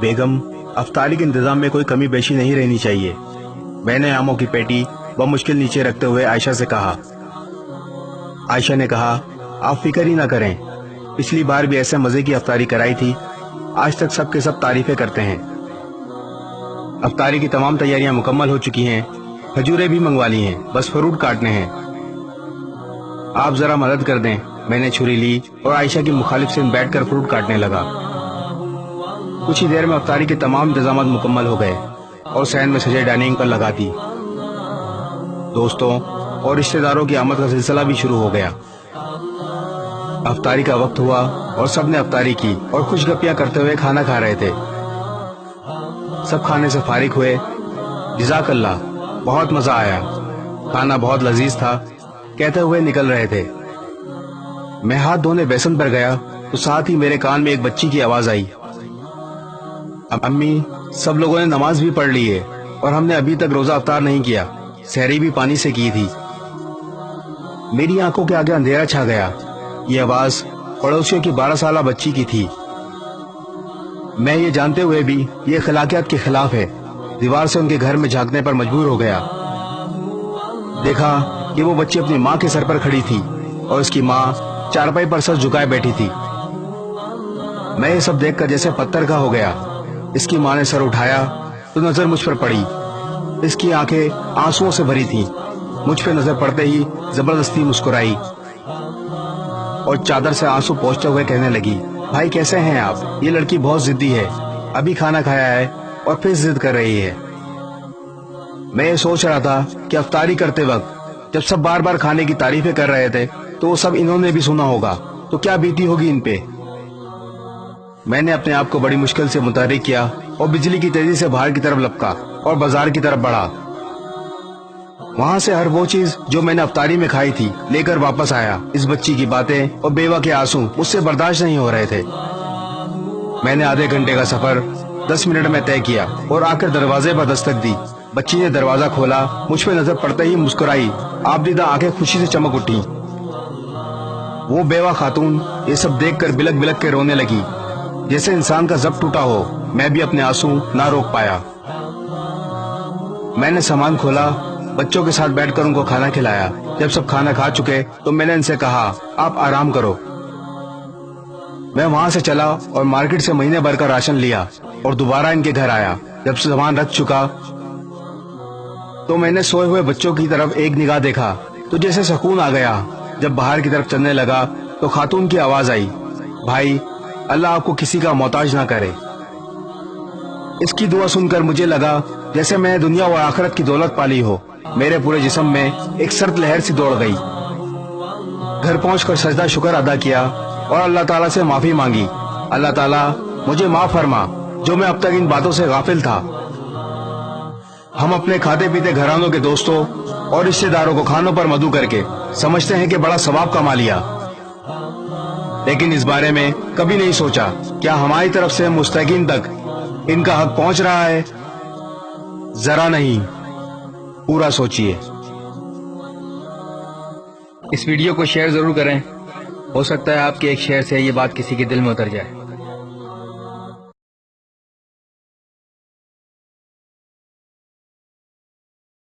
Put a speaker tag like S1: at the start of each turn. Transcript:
S1: بیگم، افطاری کے انتظام میں کوئی کمی بیشی نہیں رہنی چاہیے۔ میں نے آموں کی پیٹی بمشکل نیچے رکھتے ہوئے عائشہ سے کہا۔ عائشہ نے کہا، آپ فکر ہی نہ کریں، پچھلی بار بھی ایسے مزے کی افطاری کرائی تھی، آج تک سب کے سب تعریفیں کرتے ہیں۔ افطاری کی تمام تیاریاں مکمل ہو چکی ہیں، کھجوریں بھی منگوا لی ہیں، بس فروٹ کاٹنے ہیں۔ آپ ذرا مدد کر دیں۔ میں نے چھری لی اور عائشہ کی مخالف سے بیٹھ کر فروٹ کاٹنے لگا۔ کچھ ہی دیر میں افطاری کے تمام انتظامات مکمل ہو گئے اور صحن میں سجے ڈائننگ پر لگا دی۔ دوستوں اور رشتہ داروں کی آمد کا سلسلہ بھی شروع ہو گیا۔ افطاری کا وقت ہوا اور سب نے افطاری کی اور خوش گپیاں کرتے ہوئے کھانا کھا رہے تھے۔ سب کھانے سے فارغ ہوئے۔ جزاک اللہ، بہت مزہ آیا، کھانا بہت لذیذ تھا، کہتے ہوئے نکل رہے تھے۔ میں ہاتھ دھونے بیسن پر گیا تو ساتھ ہی میرے کان میں ایک بچی کی آواز آئی، امی، سب لوگوں نے نماز بھی پڑھ لی ہے اور ہم نے ابھی تک روزہ افطار نہیں کیا، سحری بھی پانی سے کی تھی۔ میری آنکھوں کے آگے اندھیرا چھا گیا۔ یہ آواز پڑوسیوں کی 12 سالہ بچی کی تھی۔ میں یہ جانتے ہوئے بھی یہ اخلاقیات کے خلاف ہے، دیوار سے ان کے گھر میں جھانکنے پر مجبور ہو گیا۔ دیکھا کہ وہ بچی اپنی ماں کے سر پر کھڑی تھی اور اس کی ماں چارپائی پر سر جھکائے بیٹھی تھی۔ میں یہ سب دیکھ کر جیسے پتھر کا ہو گیا۔ اس کی ماں نے سر اٹھایا تو نظر مجھ پر پڑی۔ اس کی آنکھیں آنسوؤں سے بھری تھیں۔ مجھ پہ نظر پڑتے ہی زبردستی مسکرائی اور چادر سے آنسو پوچھتے ہوئے کہنے لگی، بھائی کیسے ہیں آپ؟ یہ لڑکی بہت ضدی ہے، ابھی کھانا کھایا ہے اور پھر ضد کر رہی ہے۔ میں یہ سوچ رہا تھا کہ افطاری کرتے وقت جب سب بار بار کھانے کی تعریفیں کر رہے تھے تو وہ سب انہوں نے بھی سنا ہوگا تو کیا بیتی ہوگی ان پہ۔ میں نے اپنے آپ کو بڑی مشکل سے متحرک کیا اور بجلی کی تیزی سے باہر کی طرف لپکا اور بازار کی طرف بڑھا۔ وہاں سے ہر وہ چیز جو میں نے افطاری میں کھائی تھی لے کر واپس آیا۔ اس بچی کی باتیں اور بیوہ کے آنسو مجھ سے برداشت نہیں ہو رہے تھے۔ میں نے آدھے گھنٹے کا سفر 10 منٹ میں طے کیا اور آ کر دروازے پر دستک دی۔ بچی نے دروازہ کھولا، مجھ پہ نظر پڑتے ہی مسکرائی، آبدیدہ آنکھیں خوشی سے چمک اٹھی۔ وہ بیوہ خاتون یہ سب دیکھ کر بلک بلک کے رونے لگی، جیسے انسان کا ضبط ٹوٹا ہو۔ میں بھی اپنے آنسو نہ روک پایا۔ میں نے سامان کھولا، بچوں کے ساتھ بیٹھ کر ان کو کھانا کھلایا۔ جب سب کھانا کھا چکے تو میں نے ان سے کہا، آپ آرام کرو۔ میں وہاں سے چلا اور مارکیٹ سے مہینے بھر کا راشن لیا اور دوبارہ ان کے گھر آیا۔ جب سامان رکھ چکا تو میں نے سوئے ہوئے بچوں کی طرف ایک نگاہ دیکھا تو جیسے سکون آ گیا۔ جب باہر کی طرف چلنے لگا تو خاتون کی آواز آئی، بھائی، اللہ آپ کو کسی کا محتاج نہ کرے۔ اس کی دعا سن کر مجھے لگا جیسے میں نے دنیا و آخرت کی دولت پالی ہو۔ میرے پورے جسم میں ایک سرد لہر سی دوڑ گئی۔ گھر پہنچ کر سجدہ شکر ادا کیا اور اللہ تعالیٰ سے معافی مانگی۔ اللہ تعالیٰ مجھے معاف فرما جو میں اب تک ان باتوں سے غافل تھا۔ ہم اپنے کھاتے پیتے گھرانوں کے دوستوں اور رشتہ داروں کو کھانوں پر مدعو کر کے سمجھتے ہیں کہ بڑا ثواب کما لیا، لیکن اس بارے میں کبھی نہیں سوچا کیا ہماری طرف سے مستحقین تک ان کا حق پہنچ رہا ہے؟ ذرا نہیں، پورا سوچئے۔
S2: اس ویڈیو کو شیئر ضرور کریں، ہو سکتا ہے آپ کے ایک شیئر سے یہ بات کسی کے دل میں اتر جائے۔